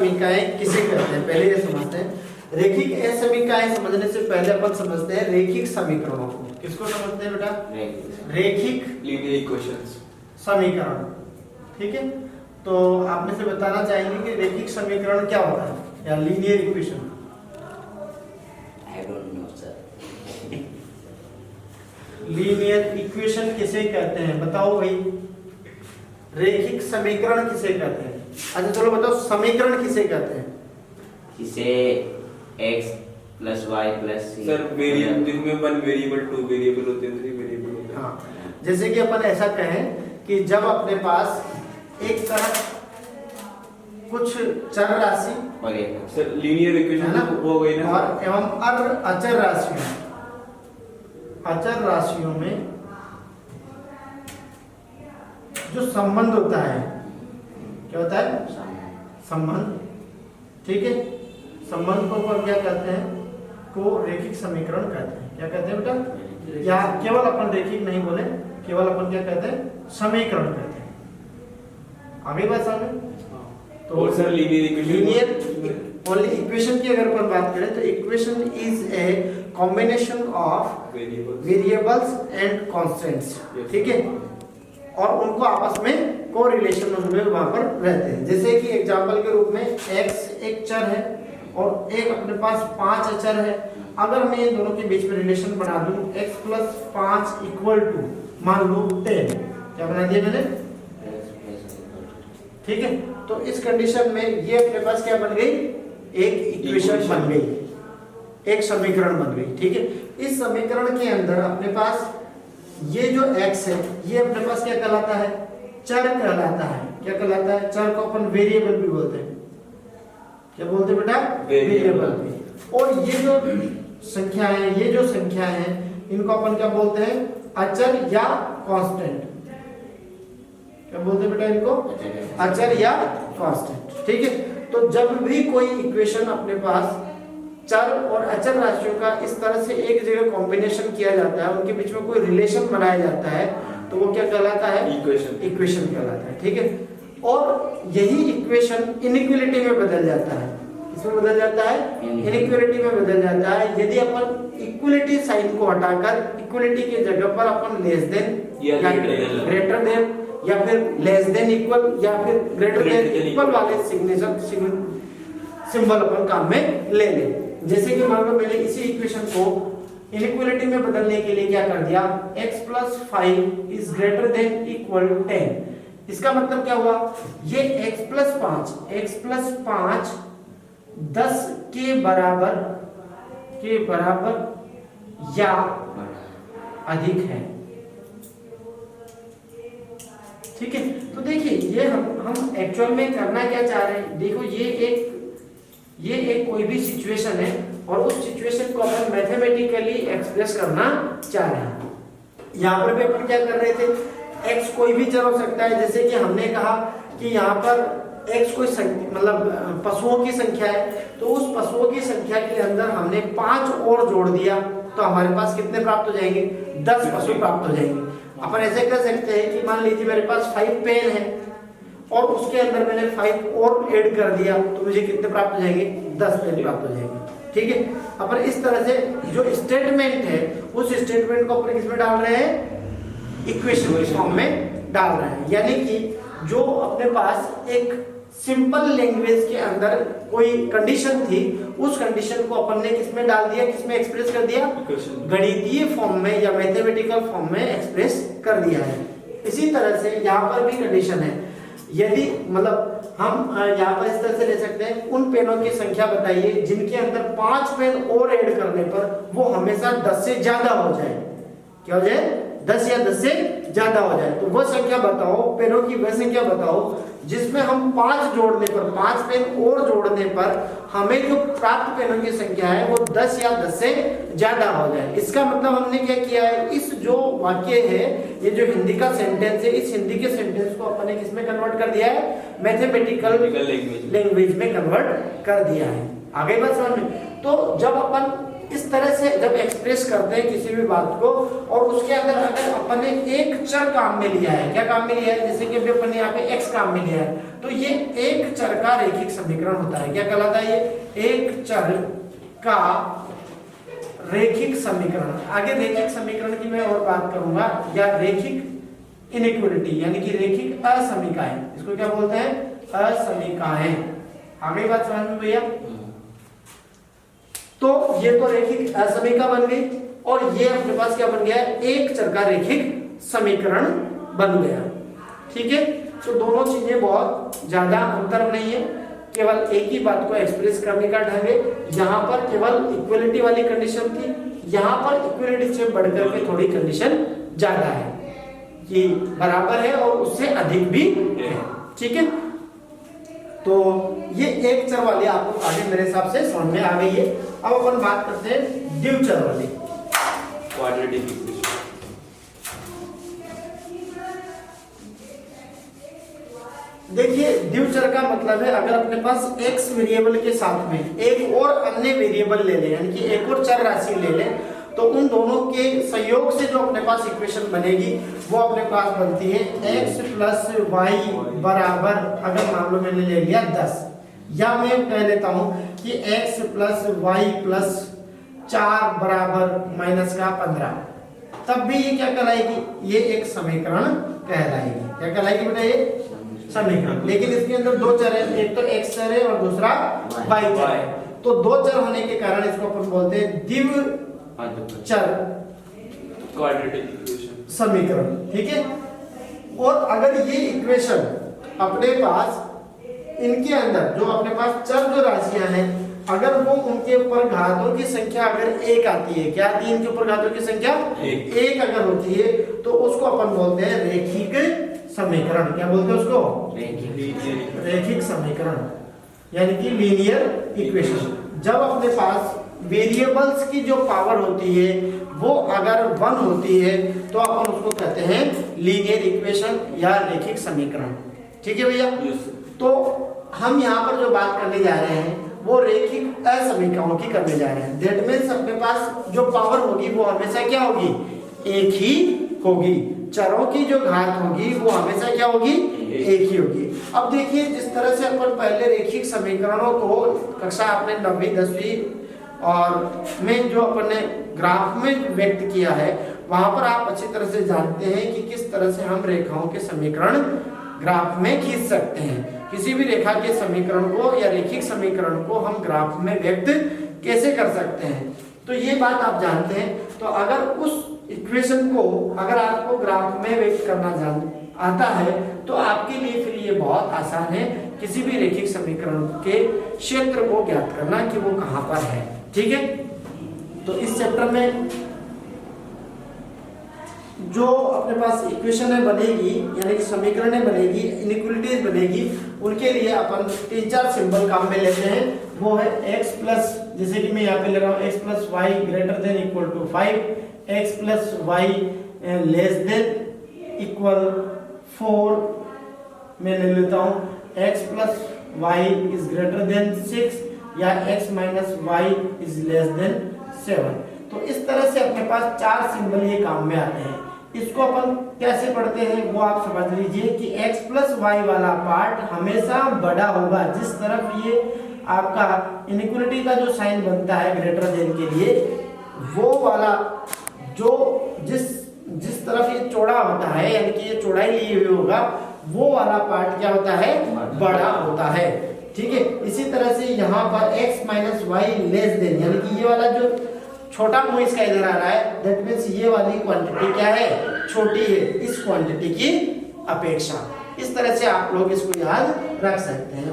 समीकरण किसे कहते हैं पहले ये समझते हैं। रेखिक समीकरण समझने से पहले अपन समझते हैं रेखिक समीकरणों को। किसको समझते हैं बेटा? रेखिक लीनियर इक्वेशंस समीकरण। ठीक है, तो आप में से बताना चाहेंगे कि रेखिक समीकरण क्या होता है या linear equation? I don't know, sir. Linear equation किसे कहते हैं बताओ भाई। रेखिक समीकरण किसे कहते हैं? अच्छा चलो बताओ, समीकरण किसे कहते हैं? इसे x plus y plus c sir variable जिनमें वन वेरिएबल टू वेरिएबल होते हैं, थ्री वेरिएबल होते हैं। हाँ, जैसे कि अपन ऐसा कहें कि जब अपने पास एक तरफ कुछ चर राशि और एक सर लीनियर है इक्वेशन ना, हो गई ना, और एवं अचर राशियों में जो संबंध होता है, क्या होता है? संबंध। ठीक है, संबंध को अपन क्या कहते हैं? को रेखिक समीकरण कहते हैं। क्या कहते हैं बेटा? या केवल अपन रेखिक नहीं बोले, केवल अपन क्या कहते हैं? समीकरण कहते हैं। आगे बात समझ? और सर लीनियर ओनली इक्वेशन की अगर अपन बात करें तो equation is a combination of variables and constants. ठीक है, और उनको आपस में कोरिलेशन उनमें वहां पर रहते हैं। जैसे कि एग्जांपल के रूप में x एक चर है और एक अपने पास 5 अचर है। अगर मैं इन दोनों के बीच में रिलेशन बना दूं x प्लस 5 इक्वल टू मान लो 10, क्या बना दिया मैंने? ठीक है, तो इस कंडीशन में ये अपने पास क्या बन गई? एक इक्वेशन बन गई, एक समीकरण बन गई। ठीक है, इस समीकरण के अंदर अपने पास ये जो x है ये अपने पास क्या कहलाता है? चर कहलाता है। क्या कहलाता है? चर को अपन वेरिएबल भी बोलते हैं। क्या बोलते हैं बेटा? वेरिएबल भी। और ये जो संख्या है, ये जो संख्या है, इनको अपन क्या बोलते हैं? अचर या कांस्टेंट। क्या बोलते हैं बेटा इनको? अचर या कांस्टेंट। ठीक है, तो जब भी कोई इक्वेशन अपने पास चर और अचर राशियों का इस तरह से एक जगह कॉम्बिनेशन किया जाता है, उनके बीच में कोई रिलेशन बनाया जाता है, तो वो क्या कहलाता है? इक्वेशन कहलाता है। ठीक है, और यही इक्वेशन इनइक्वालिटी में बदल जाता है। किसमें बदल जाता है? इनइक्वालिटी में बदल जाता है यदि अपन इक्वलिटी साइन को हटाकर इक्वलिटी की जगह पर अपन लेस देन या ग्रेटर देन या फिर लेस देन इक्वल या फिर ग्रेटर देन इक्वल वाले सिंबल अपन काम में ले लें। जैसे कि मान लो मैंने इसी इक्वेशन को इनइक्वालिटी में बदलने के लिए क्या कर दिया? x plus 5 is greater than equal 10। इसका मतलब क्या हुआ? ये x प्लस 5 10 के बराबर या अधिक है। ठीक है, तो देखिए ये हम एक्चुअल में करना क्या चाह रहे हैं? देखो ये एक कोई भी सिचुएशन है और उस सिचुएशन को अपन मैथमेटिकली एक्सप्रेस करना चाह रहे हैं। यहाँ पर भी अपन क्या कर रहे थे? x कोई भी चर हो सकता है। जैसे कि हमने कहा कि यहाँ पर x कोई मतलब पशुओं की संख्या है, तो उस पशुओं की संख्या के अंदर हमने 5 और जोड़ दिया तो हमारे पास कितने प्राप्त हो जाएंगे? 10 पशु प्राप्त हो जाएंगे। अपन ऐसे कर सकते हैं कि मान लीजिए मेरे पास 5 पेन है और उसके अंदर मैंने 5 और ऐड कर दिया तो मुझे कितने प्राप्त हो जाएंगे? 10 पेन प्राप्त हो जाएंगे। ठीक है, अपन इस तरह से जो स्टेटमेंट है उस स्टेटमेंट को अपन किसमें डाल रहे हैं? इक्वेशन फॉर्म में डाल रहे हैं। यानी कि जो अपने पास एक सिंपल लैंग्वेज के अंदर कोई कंडीशन थी, उस कंडीशन को अपन ने किसमें डाल दिया? किसमें एक्सप्रेस कर दिया? गणितीय फॉर्म में या मैथमेटिकल फॉर्म में एक्सप्रेस कर दिया है। इसी तरह से यहाँ पर भी कंडीशन है। यदि मतलब हम यहाँ पर इस तरह से ले सकते हैं, उन पेनों की संख्या बताइए जिनके अंदर 5 पेन और ऐड करने पर वो हमेशा 10 से ज्यादा हो जाए। क्या हो जाए? 10 या 10 से ज्यादा हो जाए। तो वो संख्या बताओ, पेनों की वह संख्या बताओ जिसमें हम 5 जोड़ने पर, 5 पेन और जोड़ने पर हमें जो प्राप्त पेनों की संख्या है वो 10 या 10 से ज्यादा हो जाए। इसका मतलब हमने क्या किया है? इस जो वाक्य है, ये जो हिंदी का सेंटेंस है, इस हिंदी के सेंटेंस को अपन ने किसमें कन्वर्ट कर दिया है? मैथमेटिकल लैंग्वेज में कन्वर्ट कर दिया है। आगे बात समझ में? तो जब अपन इस तरह से जब एक्सप्रेस करते हैं किसी भी बात को, और उसके अंदर अगर अपन ने एक चर काम में लिया है, क्या काम में लिया है, जैसे कि अपन ने यहाँ पे x काम में लिया है, तो ये एक चर का रेखिक समीकरण होता है। क्या कहलाता है ये? एक चर का रेखिक समीकरण। आगे रेखिक समीकरण की मैं और बात करूंगा, या रेखिक इनइक्वालिटी यानी कि रेखिक असमीकाएं, इसको क्या बोलते हैं? असमीकाएं। आगे बात समझ में भैया? तो ये तो रेखिक असमीका बन गई, और ये अपने पास क्या बन गया? एक चर का रेखिक समीकरण बन गया। ठीक है, तो दोनों चीजें बहुत ज्यादा अंतर नहीं है, केवल एक ही बात को एक्सप्रेस करने का ढंग है। यहाँ पर केवल इक्वलिटी वाली कंडीशन थी, यहाँ पर इक्वलिटी से बढ़कर के थोड़ी कंडीशन ज्यादा है, कि बराबर है और उससे अधिक भी है। ठीक है, तो ये एक चर वाली आपको आगे मेरे हिसाब से समझ में आ गई है। अब अपन बात करते हैं द्विचर वाली। Quadratic equation. देखिए, द्विचर का मतलब है अगर अपने पास x वेरिएबल के साथ में एक और अन्य वेरिएबल ले ले, यानी कि एक और चर राशि ले ले, तो उन दोनों के संयोग से जो अपने पास इक्वेशन बनेगी वो अपने पास बनती है x प्लस वाई बराबर, अगर मान लो मैंने ले लिया 10, या मैं कह लेता हूं कि x प्लस वाई प्लस 4 बराबर माइनस का 15, तब भी ये क्या कहलाएगी? ये एक समीकरण कहलाएगी। क्या कहलाएगी बेटा? ये समीकरण। लेकिन इसके अंदर दो चर है, एक तो x चर है और दूसरा y चर है, तो दो चर होने के कारण इसको अपन बोलते हैं द्विचर क्वाड्रेटिक इक्वेशन समीकरण। ठीक है, और अगर ये इक्वेशन अपने पास इनके अंदर जो अपने पास चर जो राशियां हैं, अगर वो उनके ऊपर घातों की संख्या अगर एक आती है, क्या आती है इनके ऊपर घातों की संख्या? एक अगर होती है, तो उसको अपन बोलते हैं रेखिक समीकरण। क्या बोलते हैं उसको? रेखिक समीकरण, यानी कि लीनियर इक्वेशन। जब अपने पास वेरिएबल्स की जो पावर होती है वो अगर 1 होती है, तो अपन उसको कहते हैं लीनियर इक्वेशन या रेखिक समीकरण। ठीक है भैया? तो हम यहाँ पर जो बात करने जा रहे हैं वो रेखिक असमीकाओं की करने जा रहे हैं। दैट मींस अपने पास जो पावर होगी वो हमेशा क्या होगी? एक ही होगी। चरों की जो घात होगी वो हमेशा क्या होगी? एक ही होगी। अब देखिए, जिस तरह से अपन पहले रेखिक समीकरणों को कक्षा आपने 9वीं 10वीं और में जो अपन ने ग्राफ में व्यक्त किया है, वहां पर आप अच्छी तरह से जानते हैं कि किस तरह से हम रेखाओं के समीकरण ग्राफ में खींच सकते हैं। किसी भी रेखा के समीकरण को या रेखिक समीकरण को हम ग्राफ में व्यक्त कैसे कर सकते हैं, तो ये बात आप जानते हैं। तो अगर उस इक्वेशन को अगर आपको ग्राफ में व्यक्त करना आता है, तो आपके लिए फिर ये बहुत आसान है किसी भी रेखिक समीकरण के क्षेत्र को ज्ञात करना कि वो कहां पर है। ठीक है, तो इस चैप्टर में जो अपने पास इक्वेशन बनेगी, यानी कि समीकरण बनेगी, इनइक्वालिटीज बनेगी, उनके लिए अपन 3-4 सिंबल काम में लेते हैं। वो है x प्लस, जैसे कि मैं यहाँ पे ले रहा हूँ x plus y greater than equal to 5, x plus y less than equal 4, मैं ले लेता हूँ x plus y is greater than 6, या x minus y is less than 7। तो इस तरह से अपने पास 4 सिंबल ये काम में आते हैं। इसको अपन कैसे पढ़ते हैं वो आप समझ लीजिए कि x प्लस वाई वाला पार्ट हमेशा बड़ा होगा। जिस तरफ ये आपका इनइक्वालिटी का जो साइन बनता है ग्रेटर देन के लिए, वो वाला जो जिस तरफ ये चौड़ा होता है, यानी कि ये चौड़ाई लिए हुए होगा, वो वाला पार्ट क्या होता है? बड़ा होता है। ठीक है, इसी तरह से यहाँ पर x minus y less than, यानी कि ये वाला जो छोटा मुंह इसका इधर आ रहा है, दैट मींस ये वाली क्वांटिटी क्या है? छोटी है इस क्वांटिटी की अपेक्षा। इस तरह से आप लोग इसको याद रख सकते हैं।